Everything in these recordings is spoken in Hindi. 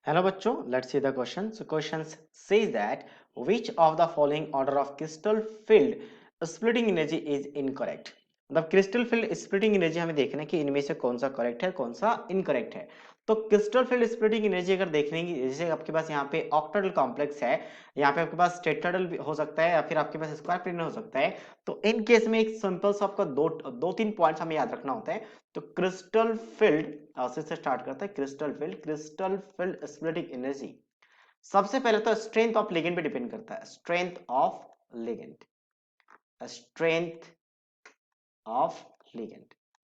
Hello बच्चों, let's see the question. So questions says that which of the following order of crystal field splitting energy is incorrect. मतलब क्रिस्टल फील्ड स्प्लिटिंग एनर्जी हमें देखना है कि इनमें से कौन सा करेक्ट है कौन सा इनकरेक्ट है। तो क्रिस्टल फील्ड स्प्लिटिंग एनर्जी अगर देखने की, जैसे आपके पास यहाँ पे ऑक्टाहेड्रल कॉम्प्लेक्स है, यहाँ पे आपके पास टेट्राहेड्रल हो सकता है या फिर आपके पास स्क्वायर पिरामिड हो सकता है। तो इन केस में एक सिंपल सा आपका दो तीन पॉइंट्स हमें याद रखना होता है। तो क्रिस्टल फील्ड से स्टार्ट करते हैं। क्रिस्टल फील्ड स्प्लिटिंग एनर्जी सबसे पहले तो स्ट्रेंथ ऑफ लिगेंड पे डिपेंड करता है। स्ट्रेंथ ऑफ लिगेंड,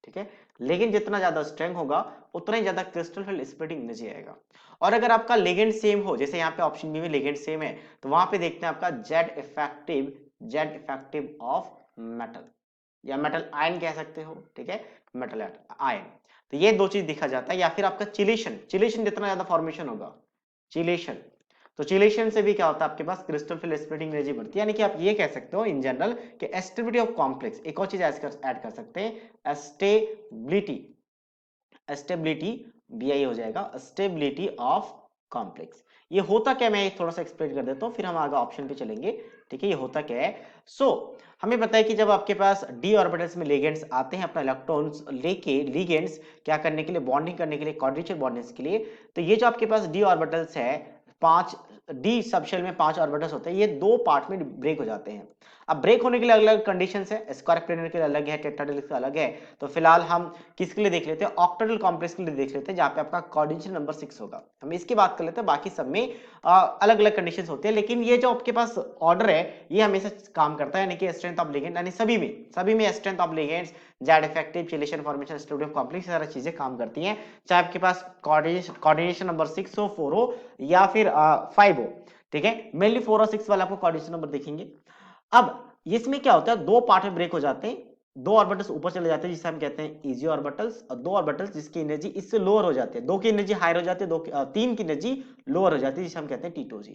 ठीक है। लिगेंड जितना ज्यादा स्ट्रेंथ होगा उतना ही ज्यादा क्रिस्टल फील्ड स्प्लिटिंग एनर्जी आएगा। और अगर आपका लिगेंड सेम हो, जैसे यहाँ पे ऑप्शन बी में लिगेंड सेम है, तो वहां पे देखते हैं आपका जेड इफेक्टिव ऑफ मेटल या मेटल आयन कह सकते हो, ठीक है, मेटल आयन। तो ये दो चीज दिखा जाता है। या फिर आपका चिलेशन जितना ज्यादा फॉर्मेशन होगा, चिलेशन, तो चिलेशन से भी क्या होता है आपके पास क्रिस्टल फील्ड स्प्लिटिंग एनर्जी बढ़ती है। यानी कि आप ये कह सकते हो इन जनरल कि स्टेबिलिटी ऑफ कॉम्प्लेक्स, एक और चीज ऐड कर सकते हैं, स्टेबिलिटी बीआई हो जाएगा, स्टेबिलिटी ऑफ कॉम्प्लेक्स। ये होता क्या, मैं थोड़ा सा एक्सप्लेन कर देता हूँ, फिर हम आगे ऑप्शन पे चलेंगे, ठीक है। ये होता क्या है, हमें पता है कि जब आपके पास डी ऑर्बिटल्स में लिगेंड्स आते हैं अपना इलेक्ट्रॉन्स लेके, लिगेंड्स क्या करने के लिए, बॉन्डिंग करने के लिए, क्वाड्रेचर बॉन्डिंग्स के लिए। तो ये जो आपके पास डी ऑर्बिटल्स है, पांच डी सबशेल में 5 ऑर्बिटल्स होते हैं, ये दो पार्ट में ब्रेक हो जाते हैं। अब ब्रेक होने के लिए अलग अलग कंडीशंस है, स्क्वायर पिरामिड के लिए अलग है, टेट्राहेड्रल के अलग है। तो फिलहाल हम किसके लिए देख लेते हैं, ऑक्टाहेड्रल कॉम्प्लेक्स के लिए देख लेते हैं, जहां पे आपका कोऑर्डिनेशन नंबर 6 होगा। हम इसकी बात कर लेते हैं, बाकी सब में अलग अलग कंडीशंस होते हैं। लेकिन ये जो आपके पास ऑर्डर है ये हमेशा काम करता है, यानी कि स्ट्रेंथ ऑफ लिगेंड, यानी सभी में strength of ligands, Z effective, chelation formation, stability of complex, सारी चीजें काम करती हैं। चाहे आपके पास कोऑर्डिनेशन नंबर 6 हो, 4 हो या फिर 5 हो, ठीक है। मेनली 4 और 6 वाला आपको कोऑर्डिनेशन नंबर देखेंगे। अब इसमें क्या होता है, दो पार्ट में ब्रेक हो जाते हैं, दो ऑर्बिटल्स ऊपर चले जाते हैं जिसे हम कहते हैं इजी ऑर्बिटल्स, और दो ऑर्बिटल्स जिसकी एनर्जी इससे लोअर हो जाती है, दो की एनर्जी हायर हो जाती है, तीन की एनर्जी लोअर हो जाती है, जिसे हम कहते हैं T2G।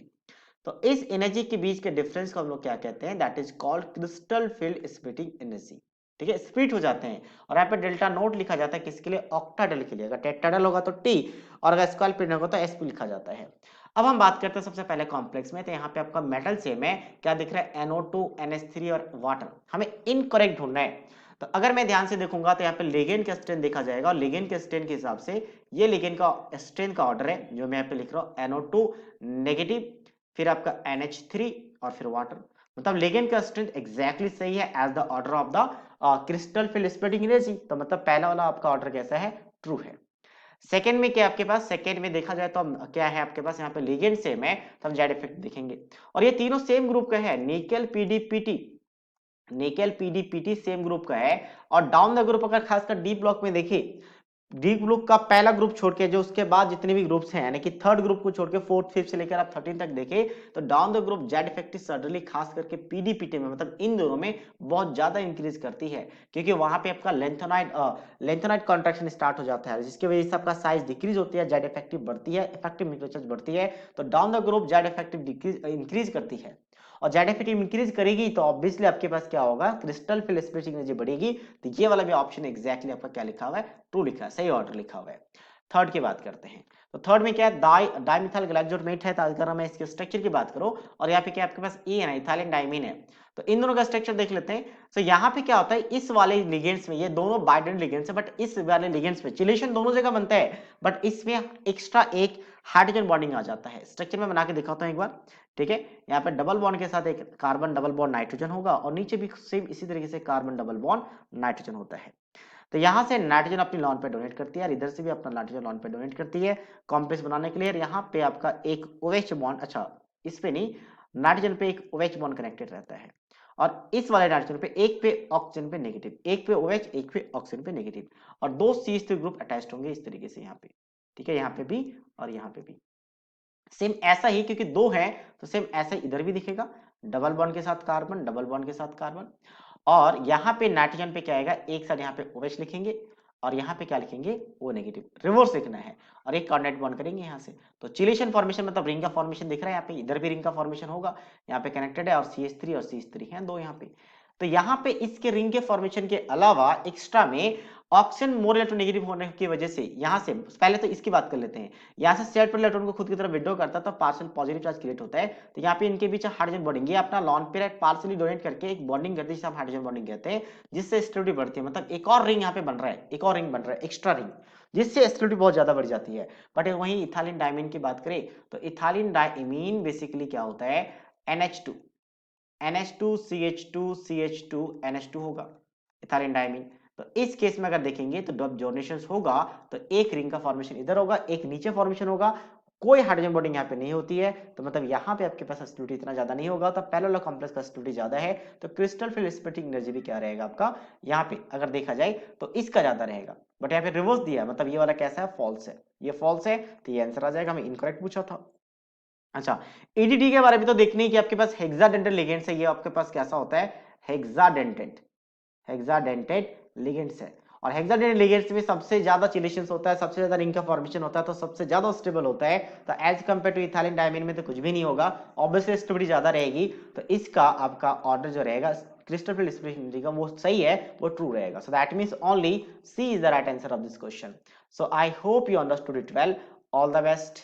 तो इस एनर्जी के बीच के डिफरेंस को हम लोग क्या कहते हैं, that is called crystal field splitting energy, ठीक है। स्प्लिट हो जाते हैं और यहाँ पे डेल्टा नोट लिखा जाता है किसके लिए, ऑक्टाहेड्रल के लिए। अगर टेट्राहेड्रल होगा तो T, और अगर स्क्वायर पिरामिड होगा तो S लिखा जाता है। अब हम बात करते हैं सबसे पहले कॉम्प्लेक्स में। तो यहाँ पे आपका मेटल सेम है, क्या दिख रहा है, NO2 NH3 और वाटर। हमें इनकरेक्ट ढूंढना है। तो अगर मैं ध्यान से देखूंगा तो यहाँ पे लिगेंड का स्ट्रेंथ देखा जाएगा, और लिगेंड के स्ट्रेंथ के हिसाब से ये लिगेंड का स्ट्रेंथ का ऑर्डर है जो मैं यहाँ पे लिख रहा हूँ, NO2 नेगेटिव, फिर आपका NH3 और फिर वाटर। मतलब लिगेंड का स्ट्रेंथ एग्जैक्टली सही है as the order of the crystal field splitting energy. तो मतलब पहला वाला आपका ऑर्डर कैसा है, ट्रू है। सेकंड में क्या आपके पास, सेकंड में देखा जाए तो क्या है आपके पास, यहाँ पे लिगेंड सेम है तो हम जेड इफेक्ट देखेंगे। और ये तीनों सेम ग्रुप का है, निकेल पीडीपीटी सेम ग्रुप का है। और डाउन द ग्रुप अगर खासकर डी ब्लॉक में देखिए, डी ग्रुप का पहला ग्रुप छोड़ के जो उसके बाद जितने भी ग्रुप्स हैं, यानी कि थर्ड ग्रुप को छोड़ के फोर्थ फिफ्थ से लेकर आप 13 तक देखें, तो down the group Z effective suddenly खास करके पीडीपीटी में, मतलब इन दोनों में बहुत ज्यादा इंक्रीज करती है, क्योंकि वहां पे आपका लेंथेनाइड कॉन्ट्रैक्शन स्टार्ट हो जाता है, जिसकी वजह से आपका साइज डिक्रीज होती है, जेड इफेक्टिव बढ़ती है, इफेक्टिव न्यूक्लियर चार्ज बढ़ती है। तो down the group Z effective increase करती है, और जेड इफेक्टिव इंक्रीज करेगी तो ऑब्वियसली आपके पास क्या होगा, क्रिस्टल फील्ड स्प्लिटिंग एनर्जी बढ़ेगी। तो ये वाला भी ऑप्शन एग्जैक्टली आपका क्या लिखा हुआ है, ट्रू लिखा है, सही ऑर्डर लिखा हुआ है। थर्ड की बात करते हैं। तो थर्ड में क्या है, डाइमिथाइल ग्लाइकोजेनेट है। तो अगर मैं इसके स्ट्रक्चर की बात करूं, और यहाँ पे क्या आपके पास ए है ना, इथाइलिन डाइमीन है। तो इन दोनों का स्ट्रक्चर देख लेते हैं। तो यहाँ पे क्या होता है, इस वाले लिगेंड्स में, ये दोनों बाइडेंट लिगेंड्स है, बट इस वाले लिगेंड्स में चिलेशन दोनों जगह बनता है, बट इसमें एक्स्ट्रा एक हाइड्रोजन बॉन्डिंग आ जाता है। स्ट्रक्चर में बना के दिखाता हूं एक बार, ठीक है। यहाँ पे डबल बॉन्ड के साथ एक कार्बन डबल बॉन्ड नाइट्रोजन होगा, और नीचे भी सेम इसी तरीके से कार्बन डबल बॉन्ड नाइट्रोजन होता है। तो यहां से नाइट्रोजन अपनी लॉन पे डोनेट करती है, और इधर से भी अपना नाइट्रोजन लॉन पे डोनेट करती है कॉम्प्लेक्स बनाने के लिए। यहाँ पे आपका एक OH बॉन्ड, अच्छा इस पे नहीं, नाइट्रोजन पे एक OH बॉन्ड कनेक्टेड रहता है, और इस वाले नाइट्रोजन पे एक पे ऑक्सीजन पे नेगेटिव, एक पे OH एक पे ऑक्सीजन पे नेगेटिव, और दो CH3 ग्रुप अटैच्ड होंगे इस तरीके से यहाँ पे, ठीक है। यहाँ पे भी और यहाँ पे भी सेम ऐसा ही, क्योंकि दो है तो सेम ऐसा ही इधर भी दिखेगा, डबल बॉन्ड के साथ कार्बन, डबल बॉन्ड के साथ कार्बन। और यहाँ पे नाइट्रोजन पे क्या आएगा, एक साइड यहाँ पे OH लिखेंगे, और यहाँ पे क्या लिखेंगे, O नेगेटिव, रिवर्स लिखना है, और एक कॉर्डिनेट बॉन्ड करेंगे यहाँ से। तो चिलेशन फॉर्मेशन मतलब रिंग का फॉर्मेशन दिख रहा है यहाँ पे, इधर भी रिंग का फॉर्मेशन होगा, यहाँ पे कनेक्टेड है, और CH3 और CH3 है दो यहाँ पे। तो यहाँ पे इसके रिंग के फॉर्मेशन के अलावा एक्स्ट्रा में ऑक्सीजन मोर इलेक्ट्रोनेगेटिव होने की वजह से यहाँ से पहले तो इसकी बात कर लेते हैं, यहाँ से शेयर पर इलेक्ट्रॉन को खुद की तरफ विड्रॉ करता है तो पार्शियल पॉजिटिव चार्ज क्रिएट होता है। तो यहाँ पे इनके बीच हाइड्रोजन बॉन्डिंग, ये अपना लॉन पेयर पार्शियली डोनेट करके एक बॉन्डिंग करते हैं जिसे हम हाइड्रोजन बॉन्डिंग कहते हैं, जिससे स्टेबिलिटी बढ़ती है। मतलब एक और रिंग यहाँ पे बन रहा है, एक और रिंग बन रहा है, एक्स्ट्रा रिंग, जिससे स्टेबिलिटी बहुत ज्यादा बढ़ जाती है। बट वहीं इथाइलिन डायमीन की बात करें तो इथाइलिन डायमीन बेसिकली क्या होता है, NH2 NH2CH2CH2 NH2 होगा इथाइलिन डायमीन। तो इस केस में अगर देखेंगे तो जब डोनेशन होगा तो एक रिंग का फॉर्मेशन इधर होगा, एक नीचे फॉर्मेशन होगा, कोई हाइड्रोजन बॉन्डिंग यहाँ पे नहीं होती है। तो मतलब यहाँ पे आपके पास स्टेबिलिटी इतना ज्यादा नहीं होगा, तो पैरेलल कॉम्प्लेक्स का स्टेबिलिटी ज्यादा है। तो क्रिस्टल फिल स्प्लिटिंग एनर्जी भी क्या रहेगा आपका, यहाँ पे अगर देखा जाए तो इसका ज्यादा रहेगा। बट यहाँ पे रिवर्स दिया है, मतलब ये वाला कैसा है, फॉल्स है, ये फॉल्स है, तो ये आंसर आ जाएगा। हमें इनकरेक्ट पूछा था। अच्छा, ईडीडी के बारे में तो देखने ही कि आपके पास हेक्साडेंटेड लिगेंड्स है, ये आपके पास कैसा होता है, हेक्साडेंटेड, हेक्साडेंटेड लिगेंड्स है। और हेक्साडेंटेड लिगेंड्स में सबसे ज्यादा चिलेशंस होता है, सबसे ज्यादा रिंग का फॉर्मेशन होता है, तो सबसे ज्यादा स्टेबल होता है। तो as compare to ethylene diamine में तो कुछ भी नहीं होगा, ऑब्वियसली स्टेबिलिटी ज्यादा रहेगी। तो इसका आपका ऑर्डर जो रहेगा क्रिस्टल फिल स्प्लिटिंग का वो सही है, वो ट्रू रहेगा। So that means only C is the right answer of this question. So I hope you understood it well. All the best.